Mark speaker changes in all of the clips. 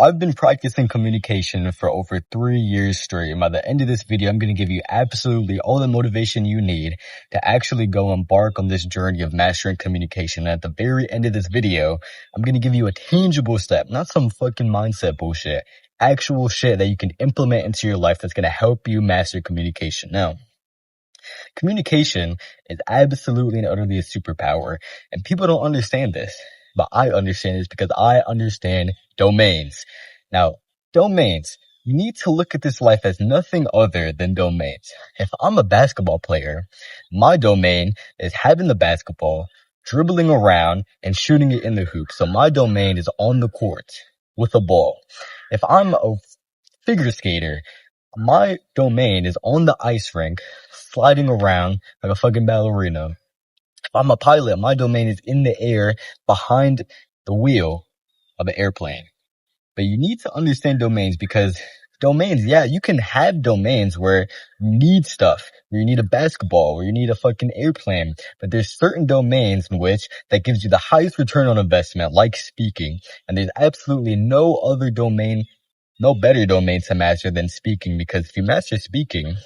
Speaker 1: I've been practicing communication for over 3 years straight, and by the end of this video, I'm going to give you absolutely all the motivation you need to actually go embark on this journey of mastering communication. And at the very end of this video, I'm going to give you a tangible step, not some fucking mindset bullshit, actual shit that you can implement into your life that's going to help you master communication. Now, communication is absolutely and utterly a superpower, and people don't understand this, but I understand this because I understand domains. Now, domains, you need to look at this life as nothing other than domains. If I'm a basketball player, my domain is having the basketball, dribbling around, and shooting it in the hoop. So my domain is on the court with a ball. If I'm a figure skater, my domain is on the ice rink, sliding around like a fucking ballerina. If I'm a pilot, my domain is in the air behind the wheel of an airplane. But you need to understand domains because domains, yeah, you can have domains where you need stuff, where you need a basketball, where you need a fucking airplane. But there's certain domains in which that gives you the highest return on investment, like speaking. And there's absolutely no other domain, no better domain to master than speaking, because if you master speaking,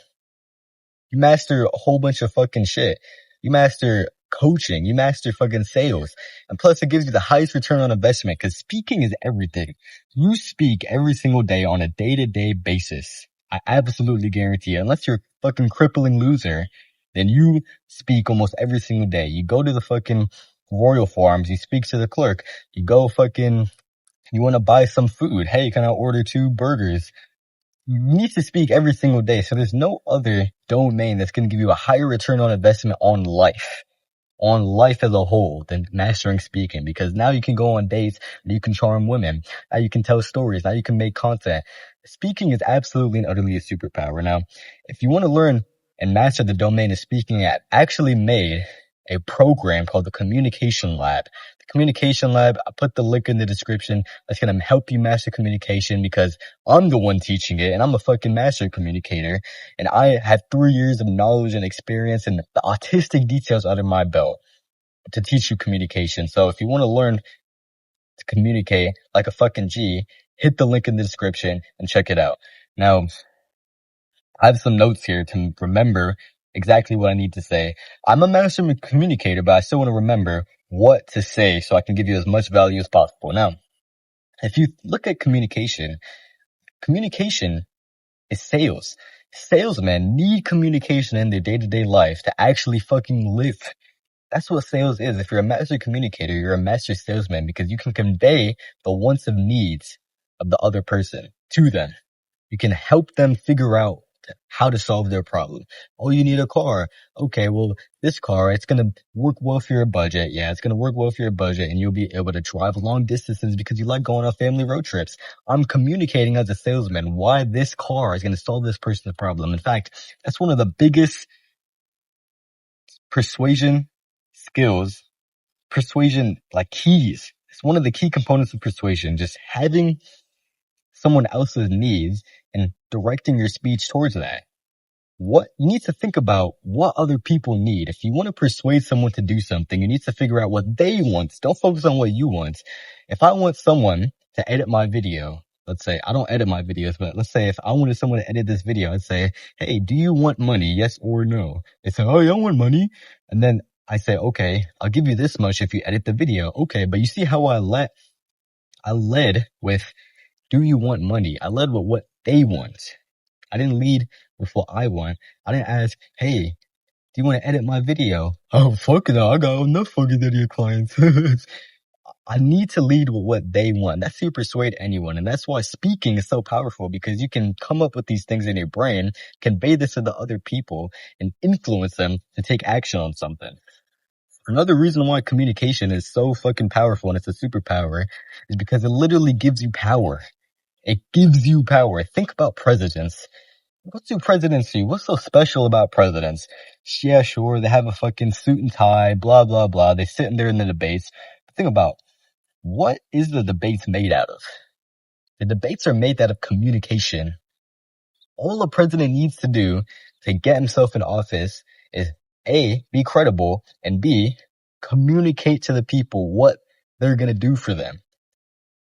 Speaker 1: you master a whole bunch of fucking shit. You master coaching, you master fucking sales. And plus it gives you the highest return on investment because speaking is everything. You speak every single day on a day-to-day basis. I absolutely guarantee it. Unless you're a fucking crippling loser, then you speak almost every single day. You go to the fucking Royal Farms, you speak to the clerk, you go fucking, you want to buy some food. Hey, can I order 2 burgers? You need to speak every single day. So there's no other domain that's going to give you a higher return on investment on life as a whole than mastering speaking, because now you can go on dates and you can charm women. Now you can tell stories. Now you can make content. Speaking is absolutely and utterly a superpower. Now, if you want to learn and master the domain of speaking, I actually made a program called the Communication Lab. The Communication Lab, I put the link in the description. That's going to help you master communication because I'm the one teaching it and I'm a fucking master communicator. And I have 3 years of knowledge and experience and the autistic details under my belt to teach you communication. So if you want to learn to communicate like a fucking G, hit the link in the description and check it out. Now, I have some notes here to remember exactly what I need to say. I'm a master communicator, but I still want to remember what to say so I can give you as much value as possible. Now, if you look at communication, communication is sales. Salesmen need communication in their day-to-day life to actually fucking live. That's what sales is. If you're a master communicator, you're a master salesman because you can convey the wants and needs of the other person to them. You can help them figure out how to solve their problem. Oh, you need a car. Okay, well, this car, it's going to work well for your budget. Yeah, it's going to work well for your budget and you'll be able to drive long distances because you like going on family road trips. I'm communicating as a salesman why this car is going to solve this person's problem. In fact, that's one of the biggest persuasion skills, persuasion like keys. It's one of the key components of persuasion, just having someone else's needs and directing your speech towards that. What you need to think about what other people need. If you want to persuade someone to do something, you need to figure out what they want. Don't focus on what you want. If I want someone to edit my video, let's say I don't edit my videos, but let's say if I wanted someone to edit this video, I'd say, hey, do you want money? Yes or no? They say, oh, yeah, I want money. And then I say, okay, I'll give you this much if you edit the video. Okay, but you see how I led with, do you want money? I led with what they want. I didn't lead with what I want. I didn't ask, hey, do you want to edit my video? Oh, fuck no, I got enough fucking idiot clients. I need to lead with what they want. That's how you persuade anyone. And that's why speaking is so powerful, because you can come up with these things in your brain, convey this to the other people, and influence them to take action on something. Another reason why communication is so fucking powerful and it's a superpower is because it literally gives you power. It gives you power. Think about presidents. What do presidents do? What's so special about presidents? Yeah, sure, they have a fucking suit and tie, blah, blah, blah. They sit in there in the debates. But think about, what is the debates made out of? The debates are made out of communication. All a president needs to do to get himself in office is A, be credible, and B, communicate to the people what they're going to do for them.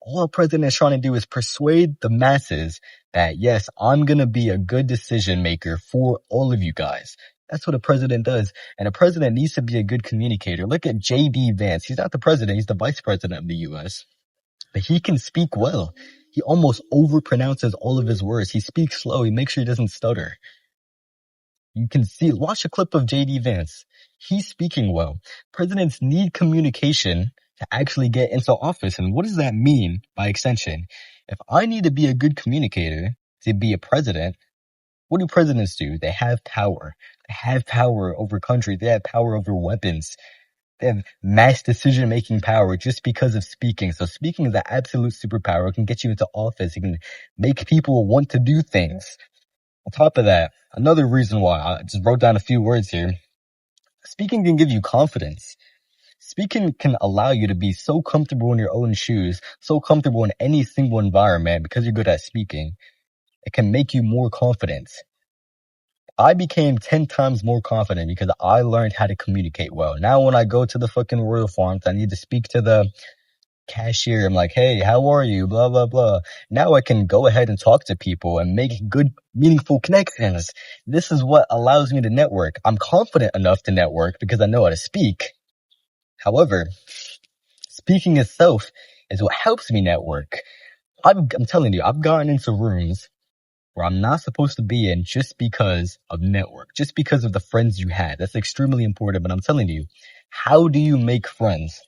Speaker 1: All a president is trying to do is persuade the masses that, yes, I'm going to be a good decision maker for all of you guys. That's what a president does. And a president needs to be a good communicator. Look at J.D. Vance. He's not the president. He's the vice president of the U.S. But he can speak well. He almost overpronounces all of his words. He speaks slow. He makes sure he doesn't stutter. You can see, watch a clip of J.D. Vance. He's speaking well. Presidents need communication to actually get into office. And what does that mean by extension? If I need to be a good communicator to be a president, what do presidents do? They have power. They have power over countries. They have power over weapons. They have mass decision-making power just because of speaking. So speaking is an absolute superpower. It can get you into office. It can make people want to do things. On top of that, another reason why, I just wrote down a few words here. Speaking can give you confidence. Speaking can allow you to be so comfortable in your own shoes, so comfortable in any single environment because you're good at speaking. It can make you more confident. I became 10 times more confident because I learned how to communicate well. Now when I go to the fucking Royal Farms, I need to speak to the cashier. I'm like, hey, how are you? Blah, blah, blah. Now I can go ahead and talk to people and make good, meaningful connections. This is what allows me to network. I'm confident enough to network because I know how to speak. However, speaking itself is what helps me network. I'm telling you, I've gotten into rooms where I'm not supposed to be in just because of network, just because of the friends you had. That's extremely important. But I'm telling you, how do you make friends?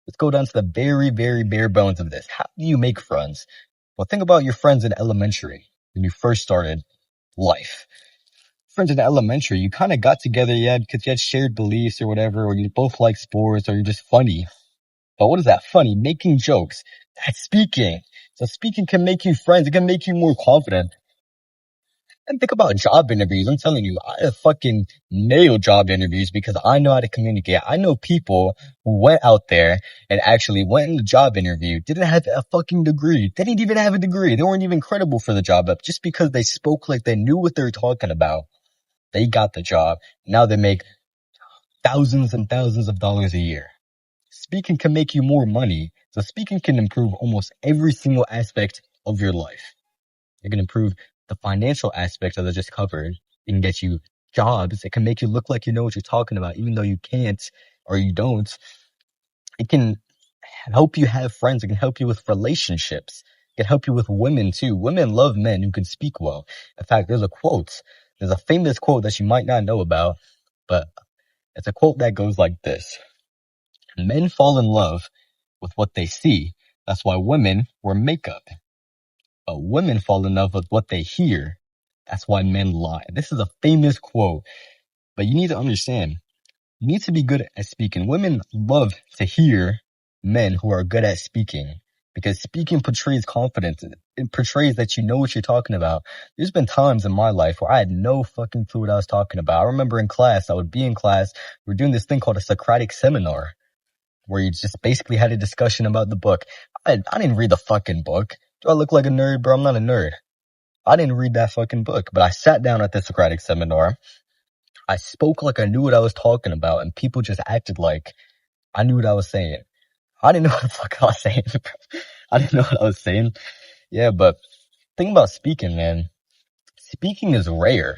Speaker 1: Let's go down to the very, very bare bones of this. How do you make friends? Well, think about your friends in elementary when you first started life. Friends in elementary, you kind of got together, because you had shared beliefs or whatever, or you both like sports, or you're just funny. But what is that funny? Making jokes. That's speaking. So speaking can make you friends. It can make you more confident. And think about job interviews. I'm telling you, I have fucking nailed job interviews because I know how to communicate. I know people who went out there and actually went in the job interview, didn't have a fucking degree. They didn't even have a degree. They weren't even credible for the job, but just because they spoke like they knew what they were talking about, they got the job. Now they make thousands and thousands of dollars a year. Speaking can make you more money. So speaking can improve almost every single aspect of your life. It can improve the financial aspects that I just covered. It can get you jobs. It can make you look like you know what you're talking about, even though you can't or you don't. It can help you have friends. It can help you with relationships. It can help you with women too. Women love men who can speak well. In fact, there's a famous quote that you might not know about, but it's a quote that goes like this. Men fall in love with what they see. That's why women wear makeup. But women fall in love with what they hear. That's why men lie. This is a famous quote, but you need to understand, you need to be good at speaking. Women love to hear men who are good at speaking because speaking portrays confidence. It portrays that you know what you're talking about. There's been times in my life where I had no fucking clue what I was talking about. I remember in class, I would be in class, we're doing this thing called a Socratic seminar where you just basically had a discussion about the book. I didn't read the fucking book. Do I look like a nerd, bro? I'm not a nerd. I didn't read that fucking book, but I sat down at the Socratic seminar. I spoke like I knew what I was talking about, and people just acted like I knew what I was saying. I didn't know what the fuck I was saying, bro. I didn't know what I was saying. Yeah, but think about speaking, man. Speaking is rare.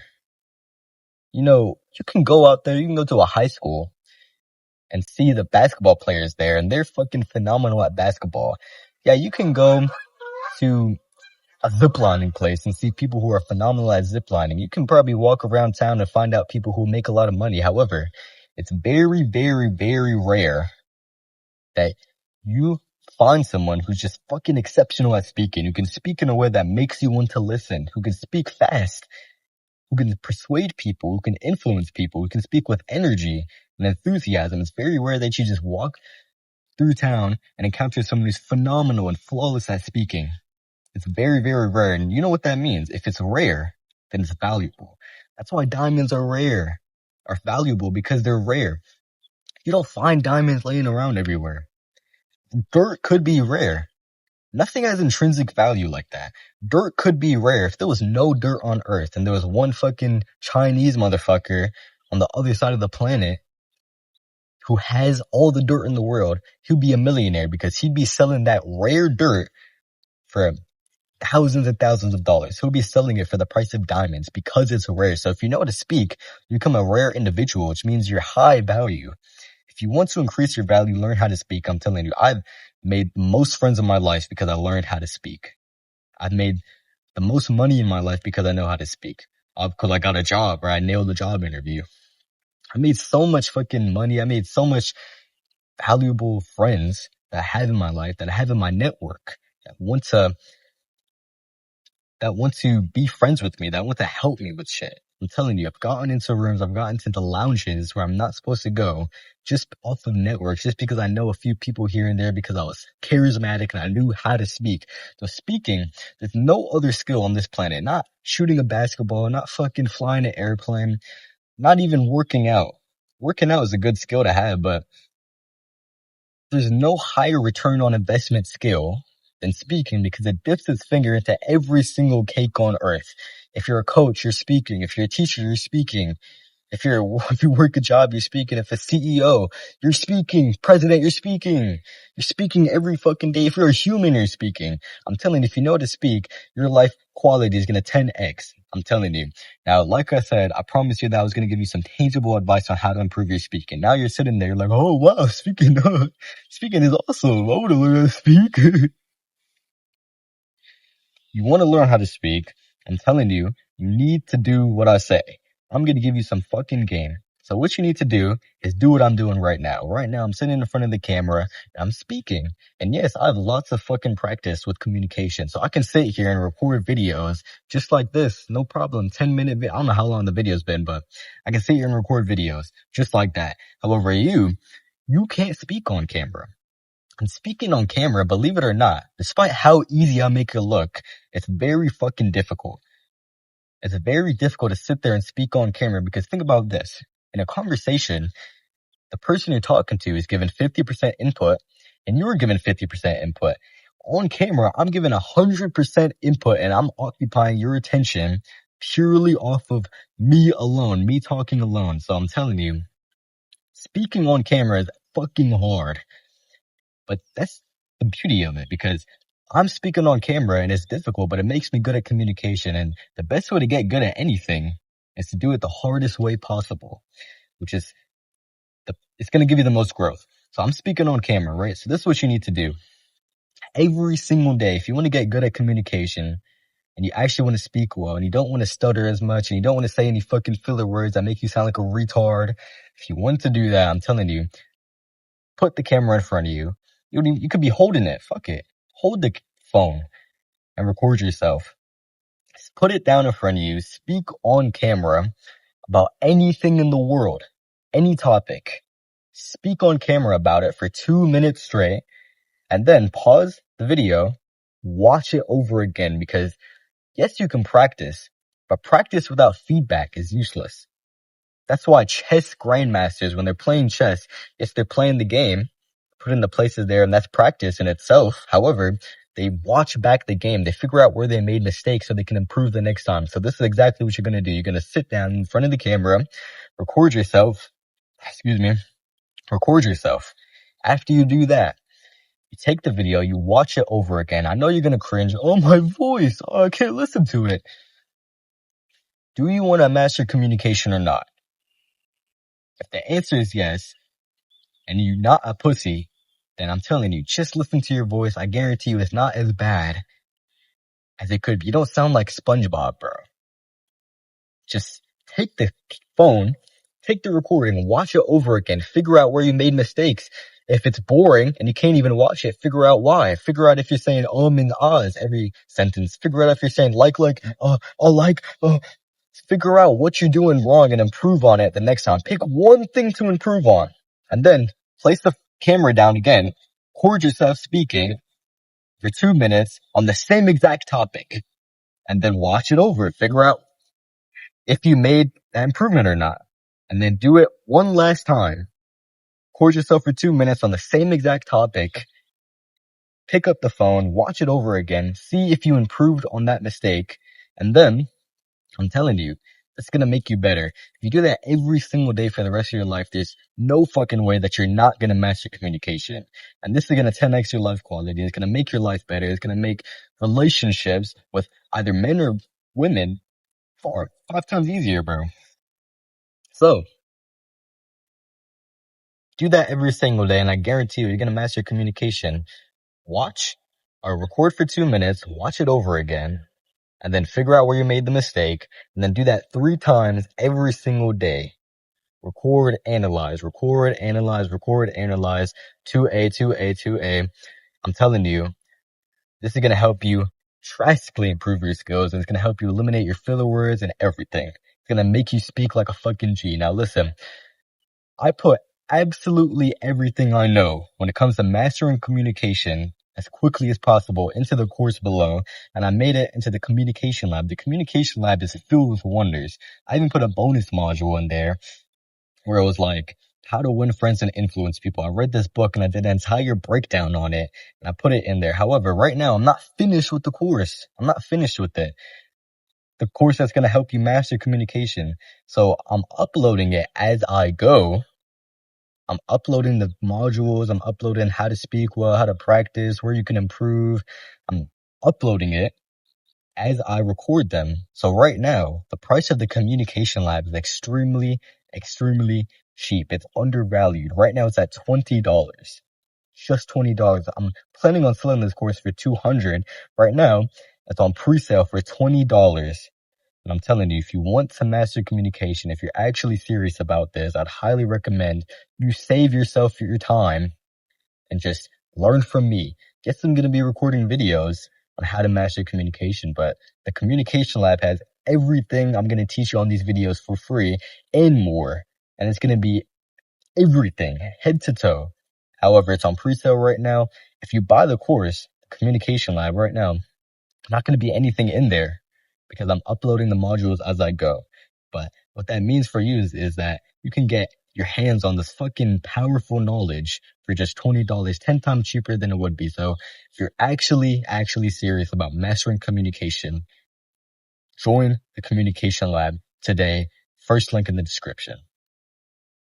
Speaker 1: You know, you can go out there, you can go to a high school and see the basketball players there, and they're fucking phenomenal at basketball. Yeah, you can go to a ziplining place and see people who are phenomenal at ziplining. You can probably walk around town and find out people who make a lot of money. However, it's very, very, very rare that you find someone who's just fucking exceptional at speaking, who can speak in a way that makes you want to listen, who can speak fast, who can persuade people, who can influence people, who can speak with energy and enthusiasm. It's very rare that you just walk through town and encounter someone who's phenomenal and flawless at speaking. It's very, very rare. And you know what that means? If it's rare, then it's valuable. That's why diamonds are rare, are valuable because they're rare. You don't find diamonds laying around everywhere. Dirt could be rare. Nothing has intrinsic value like that. Dirt could be rare. If there was no dirt on Earth and there was one fucking Chinese motherfucker on the other side of the planet, who has all the dirt in the world, he'll be a millionaire because he'd be selling that rare dirt for thousands and thousands of dollars. He'll be selling it for the price of diamonds because it's rare. So if you know how to speak, you become a rare individual, which means you're high value. If you want to increase your value, learn how to speak. I'm telling you, I've made most friends in my life because I learned how to speak. I've made the most money in my life because I know how to speak. Because I got a job or I nailed the job interview. I made so much fucking money. I made so much valuable friends that I have in my life, that I have in my network, that want to be friends with me, that want to help me with shit. I'm telling you, I've gotten into rooms, I've gotten into lounges where I'm not supposed to go just off of networks, just because I know a few people here and there because I was charismatic and I knew how to speak. So speaking, there's no other skill on this planet, not shooting a basketball, not fucking flying an airplane, not even working out. Working out is a good skill to have, but there's no higher return on investment skill than speaking because it dips its finger into every single cake on earth. If you're a coach, you're speaking. If you're a teacher, you're speaking. If you work a job, you're speaking. If a CEO, you're speaking. President, you're speaking. You're speaking every fucking day. If you're a human, you're speaking. I'm telling you, if you know how to speak, your life quality is going to 10x. I'm telling you. Now, like I said, I promised you that I was going to give you some tangible advice on how to improve your speaking. Now you're sitting there like, oh wow, speaking is awesome. I want to learn how to speak. You want to learn how to speak. I'm telling you, you need to do what I say. I'm going to give you some fucking game. So what you need to do is do what I'm doing right now. Right now, I'm sitting in front of the camera and I'm speaking. And yes, I have lots of fucking practice with communication. So I can sit here and record videos just like this. No problem. 10-minute I don't know how long the video's been, but I can sit here and record videos just like that. However, you can't speak on camera. And speaking on camera, believe it or not, despite how easy I make it look, it's very fucking difficult. It's very difficult to sit there and speak on camera because think about this. In a conversation, the person you're talking to is given 50% input and you're given 50% input. On camera, I'm given 100% input and I'm occupying your attention purely off of me alone, me talking alone. So I'm telling you, speaking on camera is fucking hard. But that's the beauty of it because I'm speaking on camera and it's difficult, but it makes me good at communication. And the best way to get good at anything is to do it the hardest way possible, which is it's going to give you the most growth. So I'm speaking on camera, right? So this is what you need to do every single day. If you want to get good at communication and you actually want to speak well and you don't want to stutter as much and you don't want to say any fucking filler words that make you sound like a retard. If you want to do that, I'm telling you, put the camera in front of you. You could be holding it. Fuck it. Hold the phone and record yourself. Put it down in front of you. Speak on camera about anything in the world, any topic. Speak on camera about it for 2 minutes straight and then pause the video, watch it over again because yes, you can practice, but practice without feedback is useless. That's why chess grandmasters, when they're playing chess, yes, they're playing the game, put in the places there, and that's practice in itself. However, they watch back the game. They figure out where they made mistakes so they can improve the next time. So this is exactly what you're going to do. You're going to sit down in front of the camera, record yourself. Record yourself. After you do that, you take the video, you watch it over again. I know you're going to cringe. Oh, my voice. Oh, I can't listen to it. Do you want to master communication or not? If the answer is yes, and you're not a pussy, then I'm telling you, just listen to your voice. I guarantee you it's not as bad as it could be. You don't sound like SpongeBob, bro. Just take the phone, take the recording, watch it over again, figure out where you made mistakes. If it's boring and you can't even watch it, figure out why. Figure out if you're saying and ahs every sentence. Figure out if you're saying figure out what you're doing wrong and improve on it the next time. Pick one thing to improve on and then place the camera down again, record yourself speaking for 2 minutes on the same exact topic and then watch it over. Figure out if you made that improvement or not. And then do it one last time. Record yourself for 2 minutes on the same exact topic. Pick up the phone, watch it over again, see if you improved on that mistake. And then, I'm telling you, It's going to make you better. If you do that every single day for the rest of your life, there's no fucking way that you're not going to master communication. And this is going to 10x your life quality. It's going to make your life better. It's going to make relationships with either men or women 5 times easier, bro. So do that every single day, and I guarantee you're going to master communication. Watch or record for 2 minutes, watch it over again, and then figure out where you made the mistake, and then do that 3 times every single day. Record, analyze, record, analyze, record, analyze, 2A, 2A, 2A. I'm telling you, this is going to help you drastically improve your skills, and it's going to help you eliminate your filler words and everything. It's going to make you speak like a fucking G. Now listen, I put absolutely everything I know when it comes to mastering communication as quickly as possible into the course below, and I made it into the communication lab. The communication lab is filled with wonders. I even put a bonus module in there where it was like how to win friends and influence people. I read this book and I did an entire breakdown on it and I put it in there. However, right now I'm not finished with the course. I'm not finished with it. The course that's going to help you master communication. So I'm uploading it as I go. I'm uploading the modules. I'm uploading how to speak well, how to practice, where you can improve. I'm uploading it as I record them. So right now, the price of the communication lab is extremely cheap. It's undervalued. Right now it's at $20. Just $20. I'm planning on selling this course for $200. Right now, it's on pre-sale for $20. And I'm telling you, if you want to master communication, if you're actually serious about this, I'd highly recommend you save yourself your time and just learn from me. Yes, I'm going to be recording videos on how to master communication, but the communication lab has everything I'm going to teach you on these videos for free and more. And it's going to be everything, head to toe. However, it's on pre-sale right now. If you buy the course, the communication lab right now, not going to be anything in there because I'm uploading the modules as I go. But what that means for you is that you can get your hands on this fucking powerful knowledge for just $20, 10 times cheaper than it would be. So if you're actually serious about mastering communication, join the communication lab today. First link in the description.